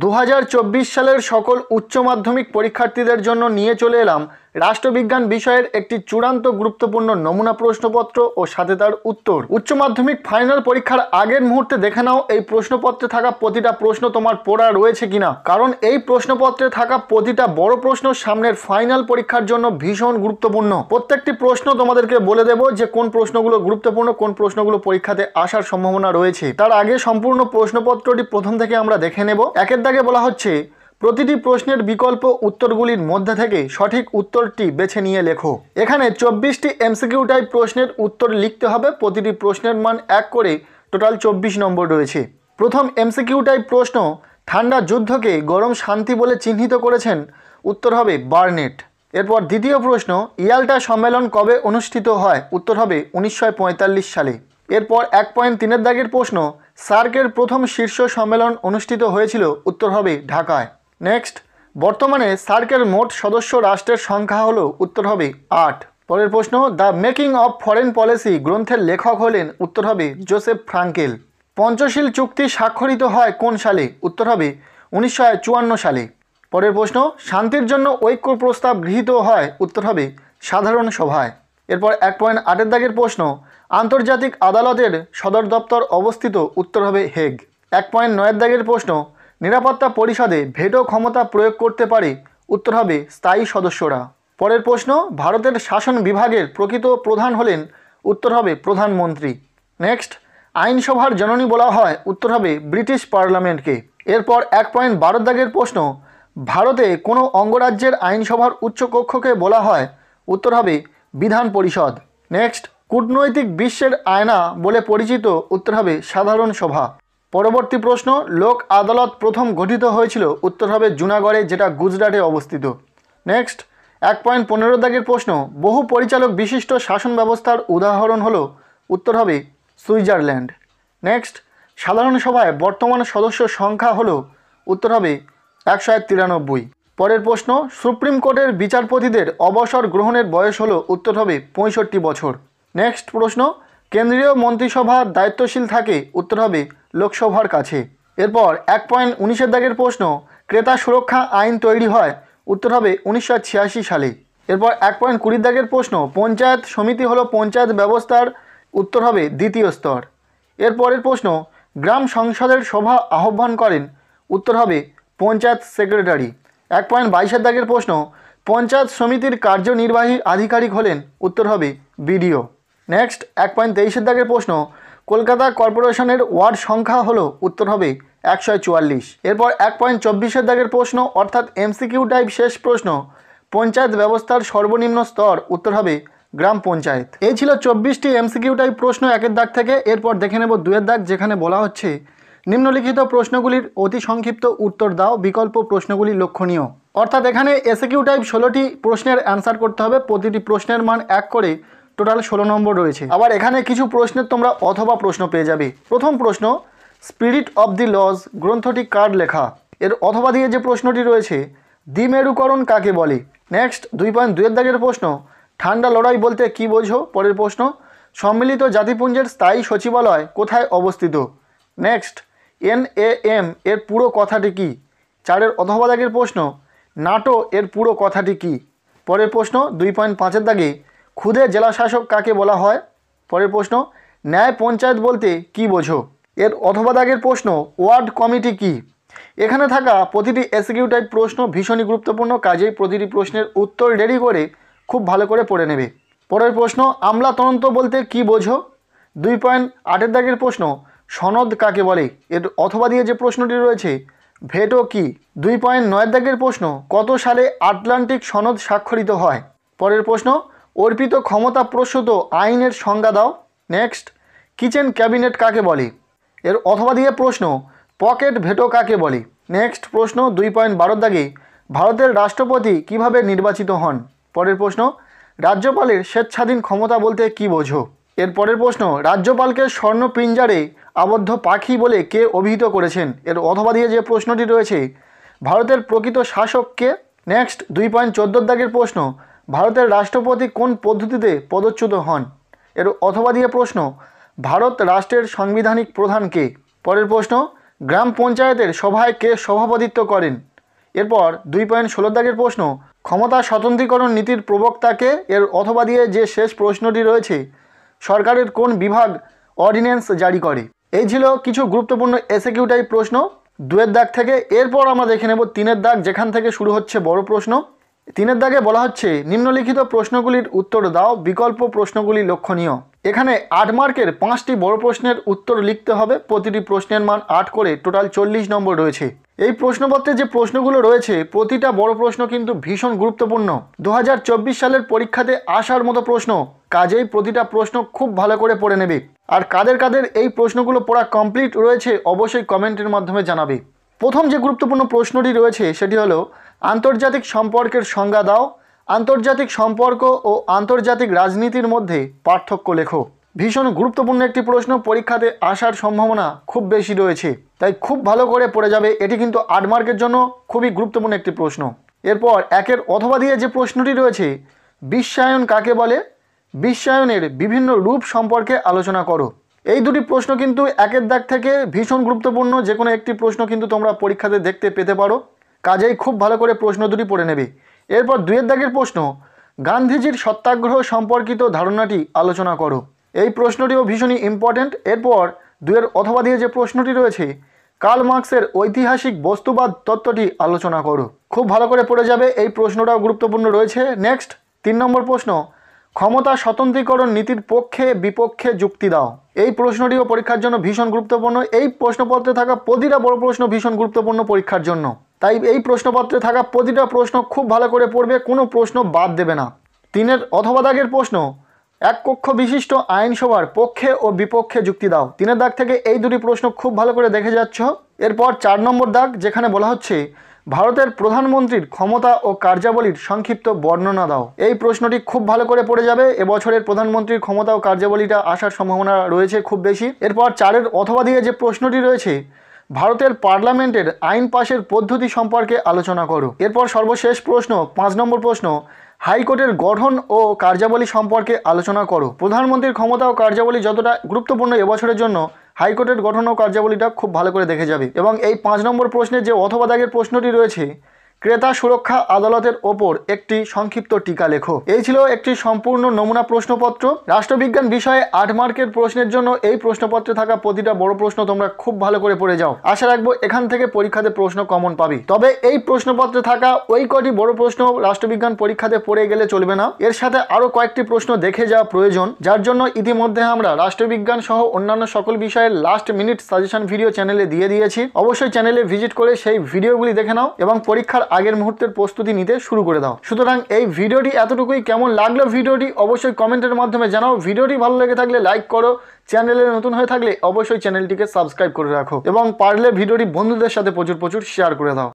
2024 সালের সকল উচ্চ মাধ্যমিক পরীক্ষার্থীদের জন্য নিয়ে চলে এলাম রাষ্ট্রবিজ্ঞান বিষয়ের একটি চূড়ান্ত গুরুত্বপূর্ণ নমুনা প্রশ্নপত্র ও সাথে তার উত্তর। উচ্চ মাধ্যমিক ফাইনাল পরীক্ষার আগের মুহূর্তে দেখে নাও এই প্রশ্নপত্রে থাকা প্রতিটা প্রশ্ন তোমার পড়া রয়েছে কিনা, কারণ এই প্রশ্নপত্রে থাকা প্রতিটা বড় প্রশ্ন সামনের ফাইনাল পরীক্ষার জন্য ভীষণ গুরুত্বপূর্ণ। প্রত্যেকটি প্রশ্ন তোমাদেরকে বলে দেব যে কোন প্রশ্নগুলো গুরুত্বপূর্ণ, কোন প্রশ্নগুলো পরীক্ষাতে আসার সম্ভাবনা রয়েছে। তার আগে সম্পূর্ণ প্রশ্নপত্রটি প্রথম থেকে আমরা দেখে নেব। একের দাগে বলা হচ্ছে, প্রতিটি প্রশ্নের বিকল্প উত্তরগুলির মধ্যে থেকে সঠিক উত্তরটি বেছে নিয়ে লেখো। এখানে 24টি এমসিকিউ টাইপ প্রশ্নের উত্তর লিখতে হবে। প্রতিটি প্রশ্নের মান 1 করে, টোটাল 24 নম্বর রয়েছে। প্রথম এমসিকিউ টাইপ প্রশ্ন, ঠান্ডা যুদ্ধকে গরম শান্তি বলে চিহ্নিত করেছেন, উত্তর হবে বার্নেট। এরপর দ্বিতীয় প্রশ্ন, ইয়াল্টা সম্মেলন কবে অনুষ্ঠিত হয়, উত্তর হবে 1945 সালে। এরপর 1.3 দাগের প্রশ্ন, সার্কের প্রথম শীর্ষ সম্মেলন অনুষ্ঠিত হয়েছিল, উত্তর হবে ঢাকায়। নেক্সট, বর্তমানে সার্কের মোট সদস্য রাষ্ট্রের সংখ্যা হলো, উত্তর হবে 8। পরের প্রশ্ন, the making of foreign policy গ্রন্থের লেখক হলেন, উত্তর হবে জোসেফ ফ্রাঙ্কেল। পঞ্চশীল চুক্তি স্বাক্ষরিত হয় কোন সালে, উত্তর হবে 1954 সালে। পরের প্রশ্ন, শান্তির জন্য ঐক্য প্রস্তাব গৃহীত হয়, উত্তর হবে সাধারণ সভায়। এরপর 1.8 দাগের প্রশ্ন, আন্তর্জাতিক আদালতের সদর দপ্তর অবস্থিত, উত্তর হবে হেগ। 1.9 দাগের প্রশ্ন, নিরাপত্তা পরিষদে ভেটো ক্ষমতা প্রয়োগ করতে পারে, উত্তর হবে স্থায়ী সদস্যরা। পরের প্রশ্ন, ভারতের শাসন বিভাগের প্রকৃত প্রধান হলেন, উত্তর হবে প্রধানমন্ত্রী। নেক্সট, আইনসভার জননী বলা হয়, উত্তর হবে ব্রিটিশ পার্লামেন্টকে। এরপর 1.12 দাগের প্রশ্ন, ভারতে কোনো অঙ্গরাজ্যের আইনসভার উচ্চকক্ষকে বলা হয়, উত্তর হবে বিধান পরিষদ। নেক্সট, কূটনৈতিক বিশ্বের আয়না বলে পরিচিত, উত্তর হবে সাধারণ সভা। পরবর্তী প্রশ্ন, লোক আদালত প্রথম গঠিত হয়েছিল, উত্তর হবে জুনাগড়ে, যেটা গুজরাটে অবস্থিত। নেক্সট, 1.15 দাগের প্রশ্ন, বহু পরিচালক বিশিষ্ট শাসন ব্যবস্থার উদাহরণ হলো, উত্তর হবে সুইজারল্যান্ড। নেক্সট, সাধারণ সভায় বর্তমান সদস্য সংখ্যা হলো, উত্তর হবে 193। পরের প্রশ্ন, সুপ্রিম কোর্টের বিচারপতিদের অবসর গ্রহণের বয়স হলো, উত্তর হবে 65 বছর। নেক্সট প্রশ্ন, কেন্দ্রীয় মন্ত্রিসভা দায়িত্বশীল থাকে, উত্তর হবে লোকসভার কাছে। এরপর 1.19 দাগের প্রশ্ন, ক্রেতা সুরক্ষা আইন তৈরি হয়, উত্তর হবে 1986 সালে। এরপর 1.20 দাগের প্রশ্ন, পঞ্চায়েত সমিতি হলো পঞ্চায়েত ব্যবস্থার, উত্তর হবে দ্বিতীয় স্তর। এরপরের প্রশ্ন, গ্রাম সংসদের সভা আহ্বান করেন, উত্তর হবে পঞ্চায়েত সেক্রেটারি। 1.22 দাগের প্রশ্ন, পঞ্চায়েত সমিতির কার্যনির্বাহী আধিকারিক হলেন, উত্তর হবে বিডিও। নেক্সট 1.23 দাগের প্রশ্ন, কলকাতা কর্পোরেশনের ওয়ার্ড সংখ্যা হলো, উত্তর হবে 144। এরপর 1.24 দাগের প্রশ্ন, অর্থাৎ এমসিকিউ টাইপ শেষ প্রশ্ন, পঞ্চায়েত ব্যবস্থার সর্বনিম্ন স্তর, উত্তর হবে গ্রাম পঞ্চায়েত। এই ছিল 24টি এমসিকিউ টাইপ প্রশ্ন একের দাগ থেকে। এরপর দেখে নেব 2 দাগ, যেখানে বলা হচ্ছে, নিম্নলিখিত প্রশ্নগুলির অতি সংক্ষিপ্ত উত্তর দাও, বিকল্প প্রশ্নগুলি লক্ষণীয়। অর্থাৎ এখানে এসকিউ টাইপ 16টি প্রশ্নের অ্যান্সার করতে হবে। প্রতিটি প্রশ্নের মান 1 করে, টোটাল 16 নম্বর রয়েছে। আবার এখানে কিছু প্রশ্নের তোমরা অথবা প্রশ্ন পেয়ে যাবে। প্রথম প্রশ্ন, স্পিরিট অব দি লজ গ্রন্থটি কার লেখা, এর অথবা দিয়ে যে প্রশ্নটি রয়েছে, দ্বিমেরুকরণ কাকে বলে। নেক্সট 2.2 দাগের প্রশ্ন, ঠান্ডা লড়াই বলতে কি বোঝো। পরের প্রশ্ন, সম্মিলিত জাতিপুঞ্জের স্থায়ী সচিবালয় কোথায় অবস্থিত। নেক্সট, NAM এর পুরো কথাটি কি। 4 অথবা দাগের প্রশ্ন, নাটো এর পুরো কথাটি কি। পরের প্রশ্ন 2.5 দাগে, খুদে জেলাশাসক কাকে বলা হয়। পরের প্রশ্ন, ন্যায় পঞ্চায়েত বলতে কি বোঝো। এর অথবা দাগের প্রশ্ন, ওয়ার্ড কমিটি কি। এখানে থাকা প্রতিটি এসকিউ টাইপ প্রশ্ন ভীষণই গুরুত্বপূর্ণ, কাজেই প্রতিটি প্রশ্নের উত্তর রেডি করে খুব ভালো করে পড়ে নেবে। পরের প্রশ্ন, আমলাতন্ত্র বলতে কি বোঝো। 2.8 দাগের প্রশ্ন, সনদ কাকে বলে। এর অথবা দিয়ে যে প্রশ্নটি রয়েছে, ভেটো কি। 2.9 দাগের প্রশ্ন, কত সালে আটলান্টিক সনদ স্বাক্ষরিত হয়। পরের প্রশ্ন, অর্পিত ক্ষমতা প্রসূত আইনের সংজ্ঞা দাও। নেক্সট, কিচেন ক্যাবিনেট কাকে বলে। এর অথবা দিয়ে প্রশ্ন, পকেট ভেটো কাকে বলে। নেক্সট প্রশ্ন 2.12 দাগে, ভারতের রাষ্ট্রপতি কিভাবে নির্বাচিত হন। পরের প্রশ্ন, রাজ্যপালের স্বেচ্ছাধীন ক্ষমতা বলতে কি বোঝো। এর পরের প্রশ্ন, রাজ্যপালকে স্বর্ণপিঞ্জারে আবদ্ধ পাখি বলে কে অভিহিত করেছেন। এর অথবা দিয়ে যে প্রশ্নটি রয়েছে, ভারতের প্রকৃত শাসক কে। নেক্সট 2.14 দাগের প্রশ্ন, ভারতের রাষ্ট্রপতি কোন পদ্ধতিতে পদচ্যুত হন। এর অথবা দিয়ে প্রশ্ন, ভারত রাষ্ট্রের সাংবিধানিক প্রধান কে। পরের প্রশ্ন, গ্রাম পঞ্চায়েতের সভায় কে সভাপতিত্ব করেন? এরপর 2.16 দাগের প্রশ্ন, ক্ষমতা স্বতন্ত্রীকরণ নীতির প্রবক্তাকে? এর অথবা দিয়ে যে শেষ প্রশ্নটি রয়েছে, সরকারের কোন বিভাগ অর্ডিন্যান্স জারি করে? এই ছিল কিছু গুরুত্বপূর্ণ এসএকিউ টাইপ প্রশ্ন 2-এর দাগ থেকে। এরপর আমরা দেখে নেব 3-এর দাগ, যেখান থেকে শুরু হচ্ছে বড় প্রশ্ন। 3-এর দাগে বলা হচ্ছে, নিম্নলিখিত প্রশ্নগুলির উত্তর দাও, বিকল্প প্রশ্নগুলি লক্ষণীয়। এখানে 8 মার্কের 5টি বড় প্রশ্নের উত্তর লিখতে হবে। প্রতিটি প্রশ্নের মান 8 করে, টোটাল 40 নম্বর রয়েছে। এই প্রশ্নপত্রে যে প্রশ্নগুলো রয়েছে, প্রতিটা বড় প্রশ্ন কিন্তু ভীষণ গুরুত্বপূর্ণ। 2024 সালের পরীক্ষাতে আসার মতো প্রশ্ন, কাজেই প্রতিটা প্রশ্ন খুব ভালো করে পড়ে নেবে। আর কাদের কাদের এই প্রশ্নগুলো পড়া কমপ্লিট রয়েছে অবশ্যই কমেন্টের মাধ্যমে জানাবে। প্রথম যে গুরুত্বপূর্ণ প্রশ্নটি রয়েছে সেটি হলো, আন্তর্জাতিক সম্পর্কের সংজ্ঞা দাও। আন্তর্জাতিক সম্পর্ক ও আন্তর্জাতিক রাজনীতির মধ্যে পার্থক্য লেখো। ভীষণ গুরুত্বপূর্ণ একটি প্রশ্ন, পরীক্ষাতে আসার সম্ভাবনা খুব বেশি রয়েছে, তাই খুব ভালো করে পড়ে যাবে। এটি কিন্তু 8 মার্কের জন্য খুবই গুরুত্বপূর্ণ একটি প্রশ্ন। এরপর 1-এর অথবা দিয়ে যে প্রশ্নটি রয়েছে, বিশ্বায়ন কাকে বলে? বিশ্বায়নের বিভিন্ন রূপ সম্পর্কে আলোচনা করো। এই দুটি প্রশ্ন কিন্তু 1-এর দাগ থেকে ভীষণ গুরুত্বপূর্ণ। যে কোনো একটি প্রশ্ন কিন্তু তোমরা পরীক্ষাতে দেখতে পেতে পারো, কাজেই খুব ভালো করে প্রশ্ন দুটি পড়ে নেবে। এরপর 2-এর দাগের প্রশ্ন, গান্ধীজির সত্যাগ্রহ সম্পর্কিত ধারণাটি আলোচনা করো। এই প্রশ্নটিও ভীষণই ইম্পর্টেন্ট। এরপর 2-এর অথবা দিয়ে যে প্রশ্নটি রয়েছে, কার্ল মার্কসের ঐতিহাসিক বস্তুবাদ তত্ত্বটি আলোচনা করো। খুব ভালো করে পড়ে যাবে, এই প্রশ্নটাও গুরুত্বপূর্ণ রয়েছে। নেক্সট 3 নম্বর প্রশ্ন, ক্ষমতা স্বতন্ত্রীকরণ নীতির পক্ষে বিপক্ষে যুক্তি দাও। এই প্রশ্নটিও পরীক্ষার জন্য ভীষণ গুরুত্বপূর্ণ। এই প্রশ্নপত্রে থাকা প্রতিটা বড় প্রশ্ন ভীষণ গুরুত্বপূর্ণ পরীক্ষার জন্য, তাই এই প্রশ্নপত্রে থাকা প্রতিটা প্রশ্ন খুব ভালো করে পড়বে, কোনো প্রশ্ন বাদ দেবে না। 3-এর অথবা দাগের প্রশ্ন, এক কক্ষ বিশিষ্ট আইনসভার পক্ষে ও বিপক্ষে যুক্তি দাও। 3-এর দাগ থেকে এই দুটি প্রশ্ন খুব ভালো করে দেখে যাচ্ছ। এরপর 4 নম্বর দাগ, যেখানে বলা হচ্ছে, ভারতের প্রধানমন্ত্রীর ক্ষমতা ও কার্যাবলীর সংক্ষিপ্ত বর্ণনা দাও। এই প্রশ্নটি খুব ভালো করে পড়ে যাবে। এবছরের প্রধানমন্ত্রীর ক্ষমতা ও কার্যাবলীটা আসার সম্ভাবনা রয়েছে খুব বেশি। এরপর 4-এর অথবা দিয়ে যে প্রশ্নটি রয়েছে, ভারতের পার্লামেন্টের আইন পাশের পদ্ধতি সম্পর্কে আলোচনা করো। এরপর সর্বশেষ প্রশ্ন 5 নম্বর প্রশ্ন, হাইকোর্টের গঠন ও কার্যাবলী সম্পর্কে আলোচনা করো। প্রধানমন্ত্রীর ক্ষমতা ও কার্যাবলী যতটা গুরুত্বপূর্ণ এবছরের জন্য, হাইকোর্টের গঠন ও কার্যাবলীটা খুব ভালো করে দেখে যাবে। এবং এই 5 নম্বর প্রশ্নের যে অথবা দাগের প্রশ্নটি রয়েছে, ক্রেতা সুরক্ষা আদালতের ওপর একটি সংক্ষিপ্ত টিকা লেখো। এই ছিল একটি সম্পূর্ণ নমুনা প্রশ্নপত্র। রাষ্ট্রবিজ্ঞান বিষয়ে 8 মার্কের প্রশ্নের জন্য এই প্রশ্নপত্রে থাকা প্রতিটা বড় প্রশ্ন তোমরা খুব ভালো করে পড়ে যাও। আশা রাখবো এখান থেকে পরীক্ষাতে প্রশ্ন কমন পাবে। তবে এই প্রশ্নপত্রে থাকা ওই কটি বড় প্রশ্ন রাষ্ট্রবিজ্ঞান পরীক্ষাতে পড়ে গেলে চলবে না, এর সাথে আরও কয়েকটি প্রশ্ন দেখে যাওয়া প্রয়োজন। যার জন্য ইতিমধ্যে আমরা রাষ্ট্রবিজ্ঞান সহ অন্যান্য সকল বিষয়ের লাস্ট মিনিট সাজেশন ভিডিও চ্যানেলে দিয়ে দিয়েছি। অবশ্যই চ্যানেলে ভিজিট করে সেই ভিডিওগুলি দেখে নাও এবং পরীক্ষার আগের মুহূর্তের প্রস্তুতি নিতে শুরু করে দাও। সুতরাং এই ভিডিওটি এতটুকুই। কেমন লাগলো ভিডিওটি অবশ্যই কমেন্টের মাধ্যমে জানাও। ভিডিওটি ভালো লেগে থাকলে লাইক করো, চ্যানেলে নতুন হয়ে থাকলে অবশ্যই চ্যানেলটিকে সাবস্ক্রাইব করে রাখো এবং পারলে ভিডিওটি বন্ধুদের সাথে প্রচুর শেয়ার করে দাও।